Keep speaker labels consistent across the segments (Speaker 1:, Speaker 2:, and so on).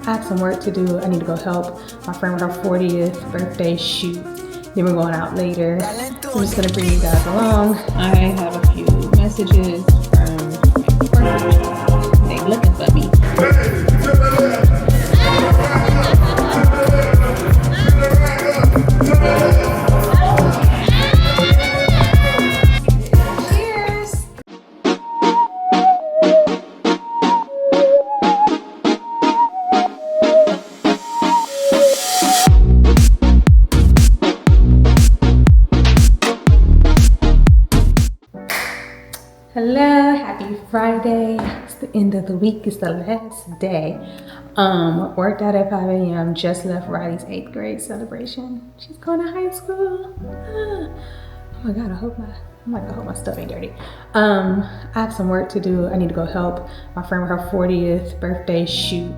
Speaker 1: I have some work to do. I need to go help my friend with her 40th birthday shoot. Then we're going out later. So I'm just gonna bring you guys along. I have a few messages from my corporate job. They looking for me. Hello, happy Friday. It's the end of the week. It's the last day. Worked out at 5 a.m. Just left Riley's 8th grade celebration. She's going to high school. Oh my God, I hope my stuff ain't dirty. I have some work to do. I need to go help my friend with her 40th birthday shoot.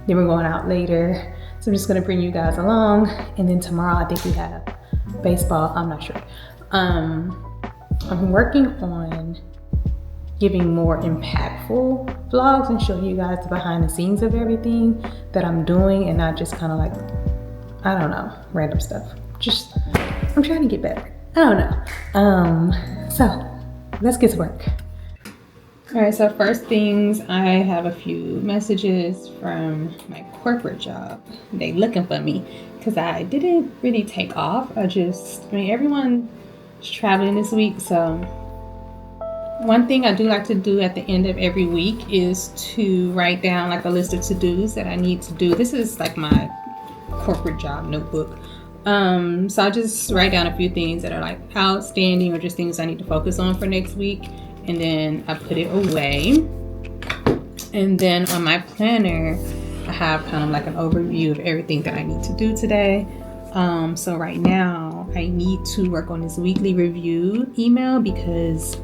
Speaker 1: Then we're going out later. So I'm just gonna bring you guys along. And then tomorrow I think we have baseball. I'm not sure. I'm working on giving more impactful vlogs and show you guys the behind the scenes of everything that I'm doing and not just kind of like, I don't know, random stuff. Just, I'm trying to get better. I don't know. So let's get to work. All right, so first things, I have a few messages from my corporate job. They looking for me because I didn't really take off. Everyone's traveling this week, so one thing I do like to do at the end of every week is to write down like a list of to-dos that I need to do. This is like my corporate job notebook. So I just write down a few things that are like outstanding or just things I need to focus on for next week. And then I put it away. And then on my planner, I have kind of like an overview of everything that I need to do today. So right now I need to work on this weekly review email because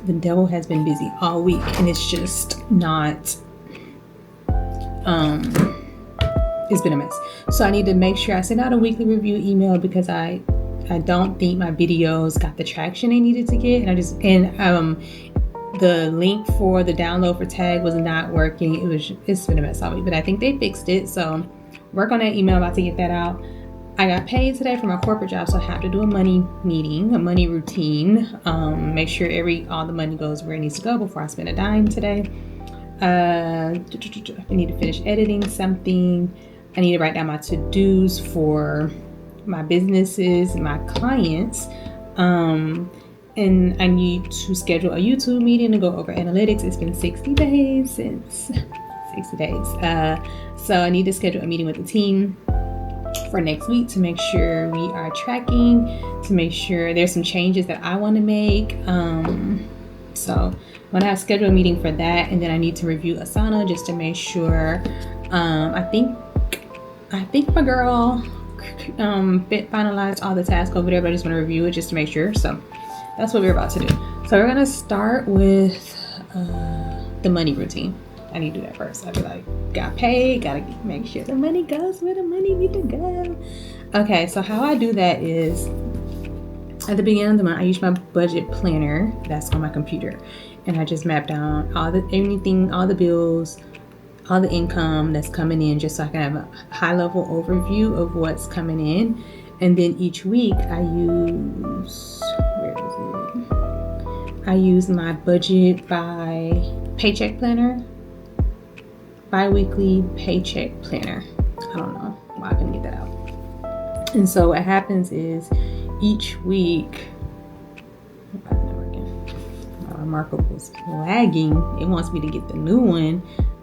Speaker 1: the devil has been busy all week and it's just not, it's been a mess. So I need to make sure I send out a weekly review email because I don't think my videos got the traction they needed to get. And the link for the download for tag was not working. It's been a mess all week, but I think they fixed it. So work on that email, about to get that out. I got paid today for my corporate job, so I have to do a money meeting, a money routine. Make sure all the money goes where it needs to go before I spend a dime today. I need to finish editing something. I need to write down my to-dos for my businesses, my clients. And I need to schedule a YouTube meeting to go over analytics. It's been 60 days since 60 days. So I need to schedule a meeting with the team for next week to make sure we are tracking, to make sure there's some changes that I want to make. So I'm gonna have to schedule a meeting for that, and then I need to review Asana just to make sure. I think my girl finalized all the tasks over there, but I just want to review it just to make sure. So that's what we're about to do. So we're gonna start with the money routine. I need to do that first. I'd be like, got paid, gotta make sure the money goes where the money need to go. Okay, so how I do that is at the beginning of the month, I use my budget planner that's on my computer, and I just map down all the bills, all the income that's coming in, just so I can have a high level overview of what's coming in. And then each week I use my budget by paycheck planner. Bi-weekly paycheck planner. I don't know why I couldn't get that out. And so what happens is each week, my Remarkable's lagging. It wants me to get the new one,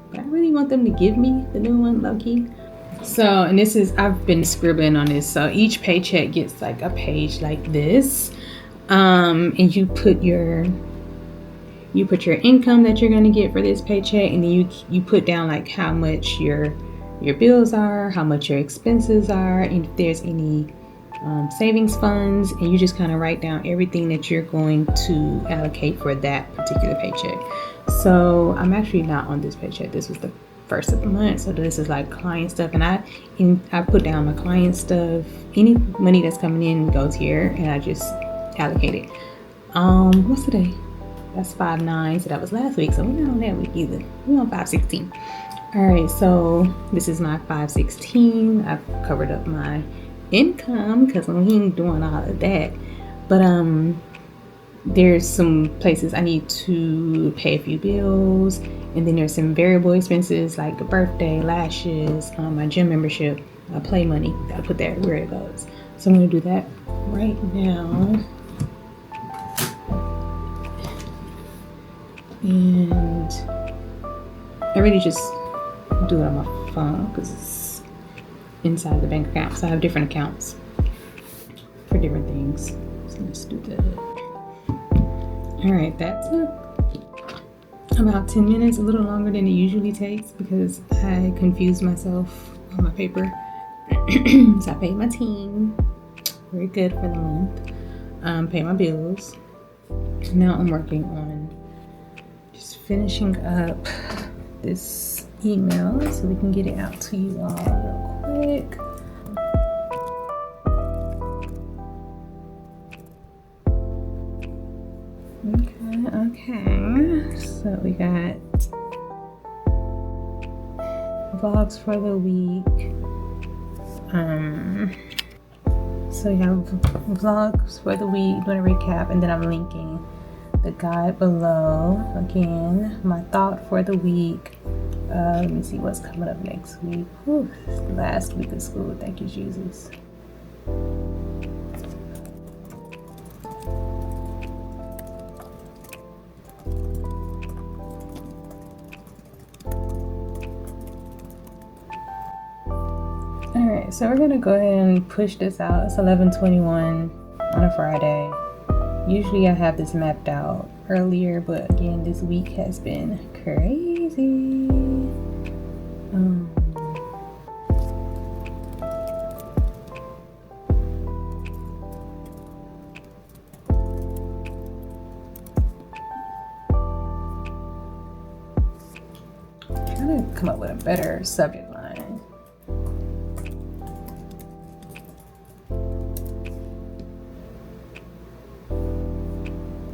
Speaker 1: but I really want them to give me the new one, low-key. So, and I've been scribbling on this. So each paycheck gets like a page like this. And you put your income that you're going to get for this paycheck, and then you put down like how much your bills are, how much your expenses are, and if there's any savings funds, and you just kind of write down everything that you're going to allocate for that particular paycheck. So I'm actually not on this paycheck. This was the first of the month, so this is like client stuff, and I put down my client stuff. Any money that's coming in goes here, and I just allocate it. What's today? That's 5/9, so that was last week, so we're not on that week either. We're on 5/16. All All right, so this is my 516. I've covered up my income because we ain't doing all of that. But there's some places I need to pay a few bills, and then there's some variable expenses like a birthday, lashes, my gym membership, play money. Gotta put that where it goes. So I'm gonna do that right now. And I really just do it on my phone because it's inside the bank account. So I have different accounts for different things. So let's do that. All right, that took about 10 minutes, a little longer than it usually takes because I confused myself on my paper. So I paid my team, very good for the month. Paid my bills. Now I'm working on just finishing up this email so we can get it out to you all real quick. Okay, so we got vlogs for the week. So we have vlogs for the week, doing a recap, and then I'm linking the guide below. Again, my thought for the week. Let me see what's coming up next week. Whew, last week of school. Thank you, Jesus. Alright, so we're gonna go ahead and push this out. It's 11:21 on a Friday. Usually I have this mapped out earlier, but again, this week has been crazy. Trying to come up with a better subject line.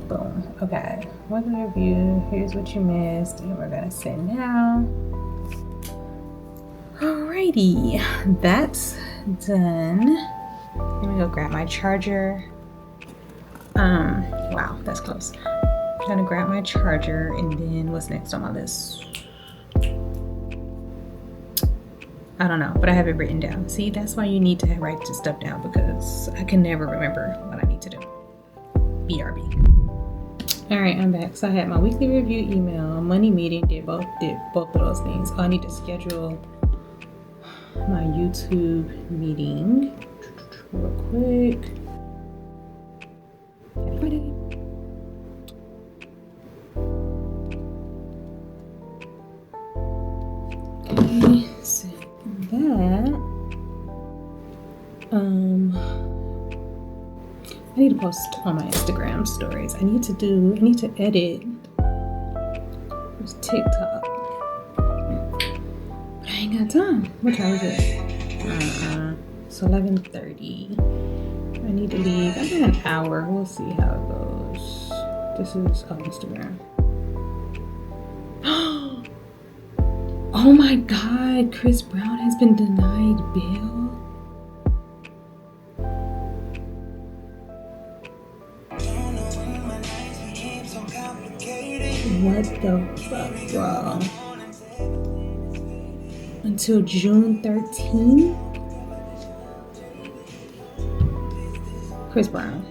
Speaker 1: Boom. Okay. Weather review. Here's what you missed, and we're gonna send now. Alrighty, that's done. Let me go grab my charger. Wow, that's close. I'm trying to grab my charger, and then what's next on my list? I don't know, but I have it written down. See, that's why you need to write this stuff down because I can never remember what I need to do. BRB. All right, I'm back. So I had my weekly review email, money meeting, did both of those things. I need to schedule my YouTube meeting real quick. Friday. Okay, so that I need to post on my Instagram stories. I need to edit this TikTok. But I ain't got time. What time is it? It's 11:30. I need to leave. I got an hour. We'll see how it goes. This is on Instagram. Oh my God, Chris Brown has been denied bail. What the fuck, bro? Until June 13th? Chris Brown.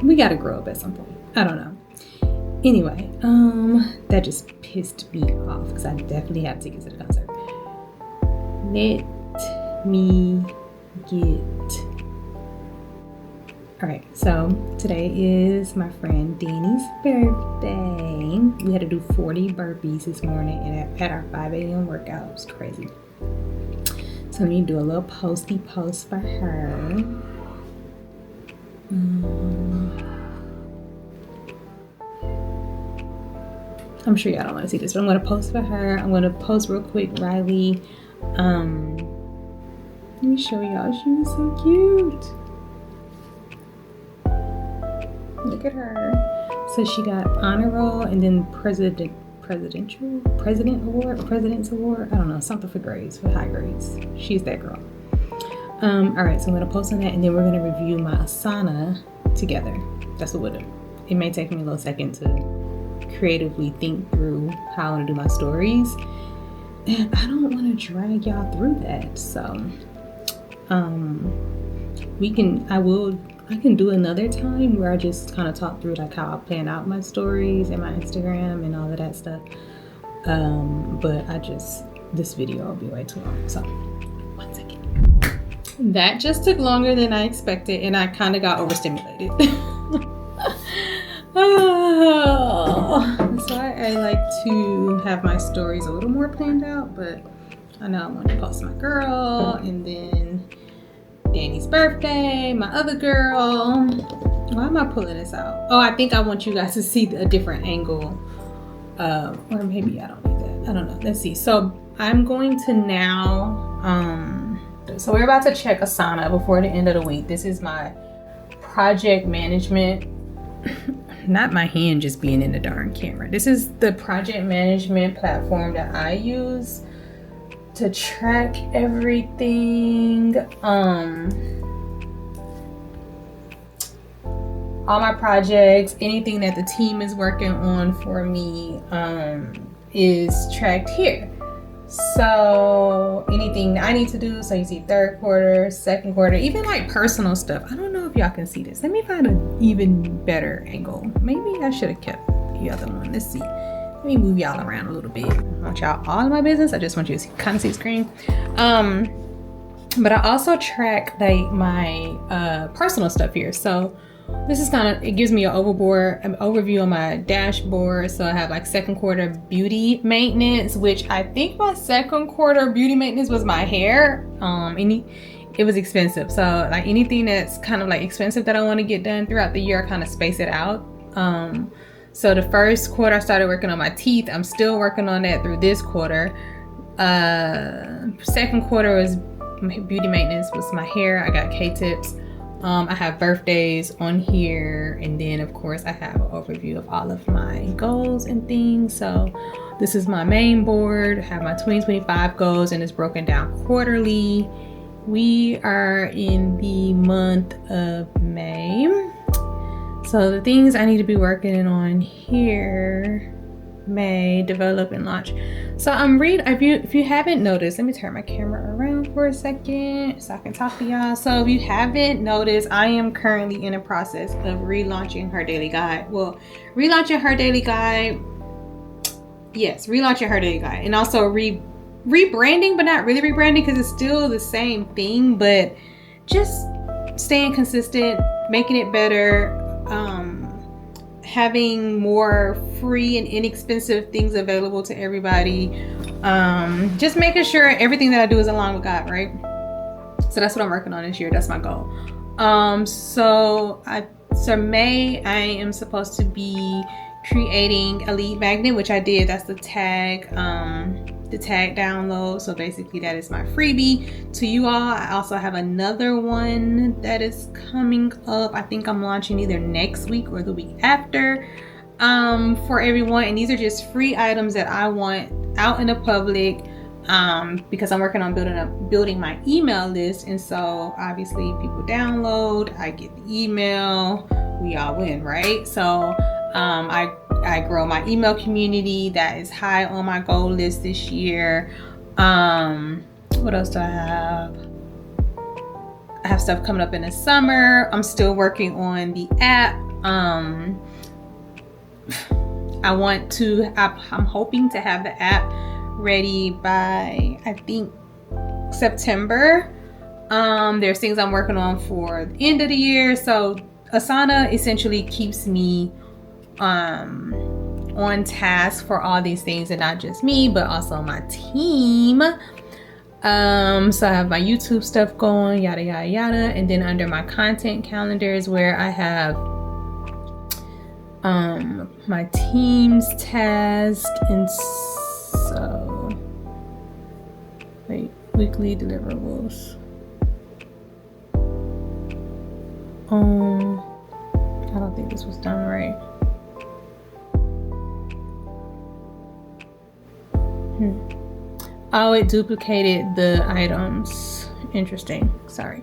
Speaker 1: We gotta grow up at some point. I don't know. Anyway, that just pissed me off because I definitely have tickets to the concert. Let me get... Alright, so today is my friend Danny's birthday. We had to do 40 burpees this morning and at our 5 a.m. workout. It was crazy. So I'm going to do a little posty post for her. I'm sure y'all don't want to see this, but I'm going to post for her. I'm going to post real quick, Riley. me show y'all. She was so cute. Look at her. So she got honor roll and then president's award. I don't know, something for grades, for high grades. She's that girl. All right, so I'm gonna post on that, and then we're gonna review my Asana together. That's what we'll do. It may take me a little second to creatively think through how I want to do my stories, and I don't want to drag y'all through that. So I can do another time where I just kind of talk through like how I plan out my stories and my Instagram and all of that stuff. But this video will be way too long. So 1 second. That just took longer than I expected, and I kind of got overstimulated. That's why I like to have my stories a little more planned out, but I know I want to post my girl, and then Danny's birthday, my other girl. Why am I pulling this out? Oh, I think I want you guys to see a different angle. Or maybe I don't need that. I don't know. Let's see. So I'm going to now, so we're about to check Asana before the end of the week. This is my project management, not my hand just being in the darn camera. This is the project management platform that I use to track everything. All my projects, anything that the team is working on for me, is tracked here. So anything I need to do, so you see third quarter, second quarter, even like personal stuff. I don't know if y'all can see this. Let me find an even better angle. Maybe I should have kept the other one. Let's see. Let me move y'all around a little bit. I don't want y'all all in my business. I just want you to kind of see the screen. But I also track like my personal stuff here. So this is it gives me an overview on my dashboard. So I have like second quarter beauty maintenance, which I think my second quarter beauty maintenance was my hair. It was expensive. So like anything that's kind of like expensive that I want to get done throughout the year, I kind of space it out. So the first quarter I started working on my teeth. I'm still working on that through this quarter. Second quarter was beauty maintenance, was my hair. I got K-tips. I have birthdays on here, and then of course I have an overview of all of my goals and things. So this is my main board. I have my 2025 goals, and it's broken down quarterly. We are in the month of May. So the things I need to be working on here: May, develop and launch. So I'm if you haven't noticed, let me turn my camera around for a second so I can talk to y'all. So if you haven't noticed, I am currently in a process of relaunching her daily guide. Well, relaunching her daily guide. Yes, relaunching her daily guide, and also rebranding, but not really rebranding because it's still the same thing, but just staying consistent, making it better, having more free and inexpensive things available to everybody. Just making sure everything that I do is aligned with God, right? So that's what I'm working on this year. That's my goal. So May, I am supposed to be creating a lead magnet, which I did. That's the tag download. So basically that is my freebie to you all. I also have another one that is coming up. I think I'm launching either next week or the week after, for everyone. And these are just free items that I want out in the public, because I'm working on building my email list. And so obviously people download, I get the email, we all win, right? So I grow my email community. That is high on my goal list this year. What else do I have? I have stuff coming up in the summer. I'm still working on the app. I'm hoping to have the app ready by, I think, September. There's things I'm working on for the end of the year. So Asana essentially keeps me on task for all these things, and not just me, but also my team. So I have my YouTube stuff going, yada yada yada, and then under my content calendar is where I have my team's task. And so weekly deliverables. I don't think this was done right. Oh, it duplicated the items. Interesting. Sorry.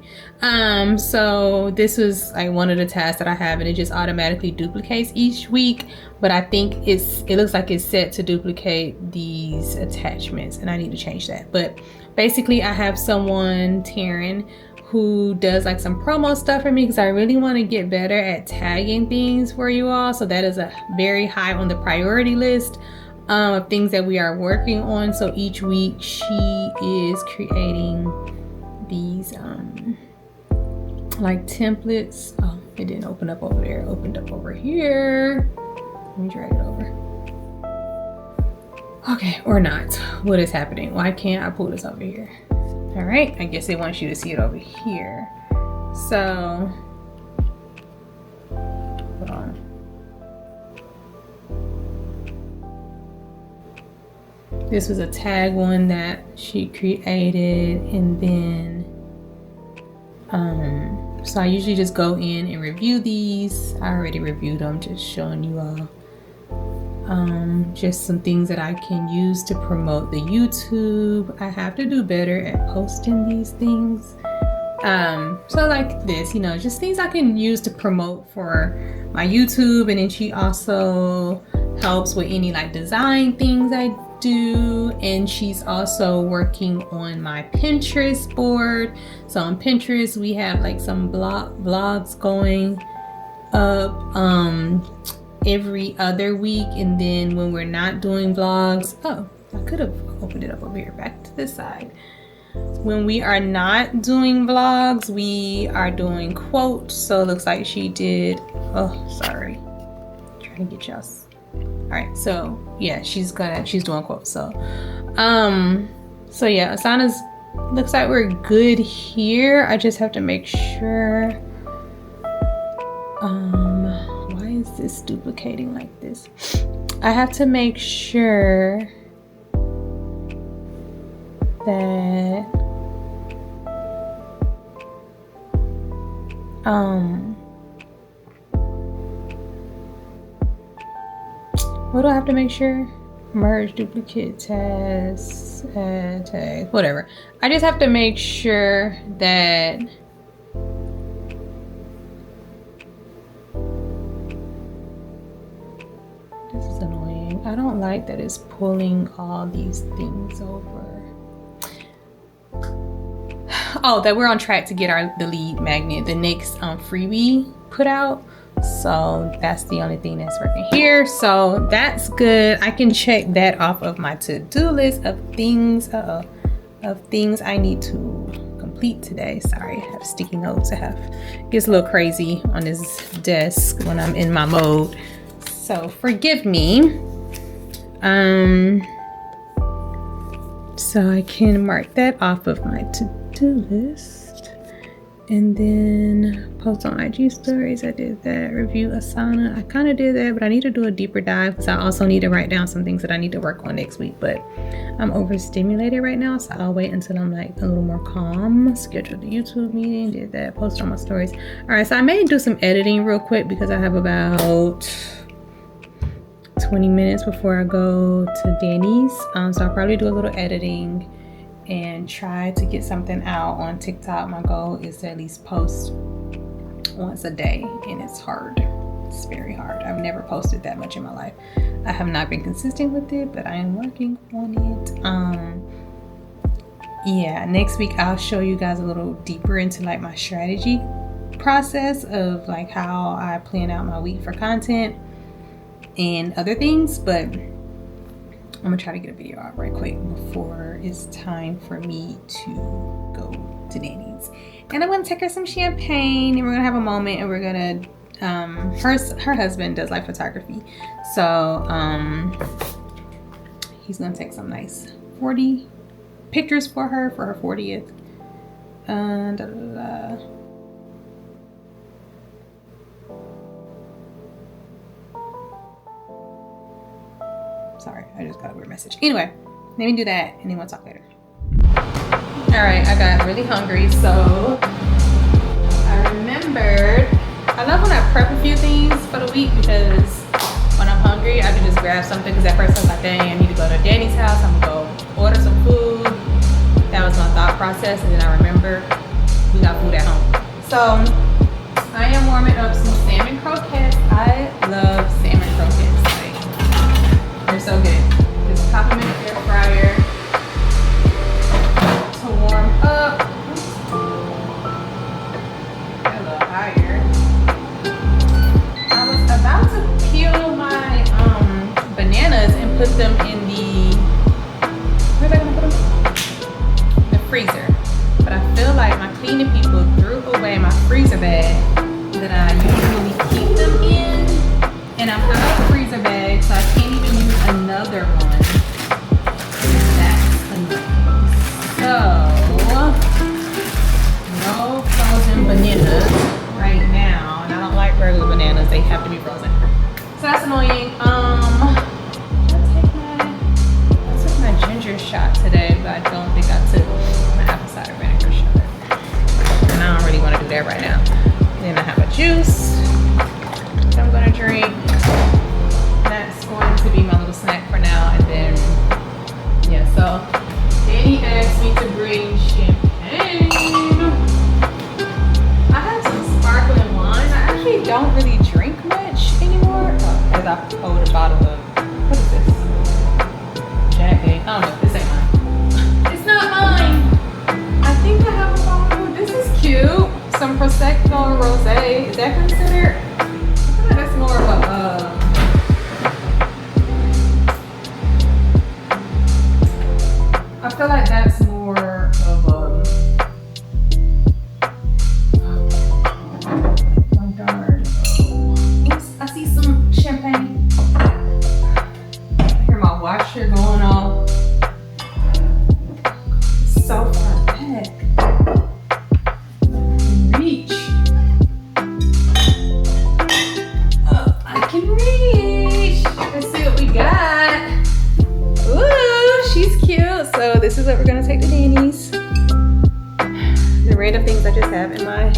Speaker 1: So this was like one of the tasks that I have, and it just automatically duplicates each week, but I think it looks like it's set to duplicate these attachments, and I need to change that. But basically I have someone, Taryn, who does like some promo stuff for me because I really want to get better at tagging things for you all. So that is a very high on the priority list of things that we are working on. So each week she is creating these like templates. Oh, it didn't open up over there. It opened up over here. Let me drag it over. Okay, or not. What is happening? Why can't I pull this over here? All right, I guess they want you to see it over here. So, hold on. This was a tag one that she created, and then, so I usually just go in and review these. I already reviewed them, just showing you all. Just some things that I can use to promote the YouTube. I have to do better at posting these things. So like this, you know, just things I can use to promote for my YouTube. And then she also helps with any like design things I do. And she's also working on my Pinterest board. So on Pinterest, we have like some vlogs going up every other week, and then when we're not doing vlogs, oh, I could have opened it up over here, back to this side. When we are not doing vlogs, we are doing quotes. So it looks like she did, oh, sorry, trying to get y'all. All right, so yeah, she's doing quotes. So yeah, Asana's looks like we're good here. I just have to make sure. Why is this duplicating like this? I have to make sure that what do I have to make sure? Merge duplicate tags, add tag, whatever. I just have to make sure that this is annoying. I don't like that it's pulling all these things over. Oh, that we're on track to get the lead magnet, the next freebie put out. So that's the only thing that's working here. So that's good. I can check that off of my to-do list of things I need to complete today. Sorry, I have sticky notes. It gets a little crazy on this desk when I'm in my mode. So forgive me. So I can mark that off of my to-do list. And then post on IG stories. I did that. Review Asana. I kind of did that, but I need to do a deeper dive because I also need to write down some things that I need to work on next week. But I'm overstimulated right now, so I'll wait until I'm like a little more calm. Scheduled the YouTube meeting. Did that. Post on my stories. All right, so I may do some editing real quick because I have about 20 minutes before I go to Danny's. So I'll probably do a little editing and try to get something out on TikTok. My goal is to at least post once a day, and it's hard. It's very hard. I've never posted that much in my life. I have not been consistent with it, but I am working on it. Yeah, next week I'll show you guys a little deeper into like my strategy process of like how I plan out my week for content and other things, but I'm gonna try to get a video out right quick before it's time for me to go to Danny's. And I'm gonna take her some champagne, and we're gonna have a moment, and we're gonna her husband does like photography, so he's gonna take some nice 40 pictures for her 40th. Sorry, I just got a weird message. Anyway, let me do that and then we'll talk later. All right, I got really hungry, so I remembered grab something because at first I was like, dang, I need to go to Danny's house. I'm gonna go order some food. That was my thought process, and then I remember we got food at home. So I am warming up some salmon croquettes. I love salmon croquettes. Like, they're so good. Just pop them in the air fryer to warm up. A little higher. I was about to peel my bananas and put them in the, where was I gonna put them? The freezer. But I feel like my cleaning people threw away my freezer bag that I usually keep them in. And I'm out of freezer bag, so I can't even use another one. That's annoying. So, no frozen bananas right now. And I don't like regular bananas, they have to be frozen. So that's annoying. I took my ginger shot today, but I don't think I took my apple cider vinegar shot. And I don't really want to do that right now. Then I have a juice that I'm gonna drink. That's going to be my little snack for now. And then, yeah, so Danny asked me to bring champagne. I have some sparkling wine. I actually don't really drink much anymore. As I hold a bottle of, what is this? Jack Daniels. I don't know, this ain't mine. It's not mine. I think I have a bottle. This is cute. Some Prosecco Rosé. Is that considered? I feel like that's more of a, I feel like that's more of a, oh darn. Oops, I see some champagne. I hear my washer going off. It's so far back. Reach. Oh, I can reach. Let's see what we got. Ooh, she's cute. So this is what we're gonna take to Danny's. The random things I just have in my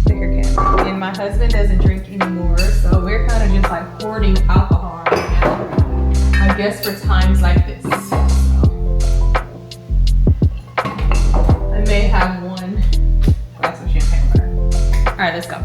Speaker 1: liquor cabinet. And my husband doesn't drink anymore, so we're kind of just like hoarding alcohol right now. I guess for times like this. So I may have one glass of champagne with her. All right, let's go.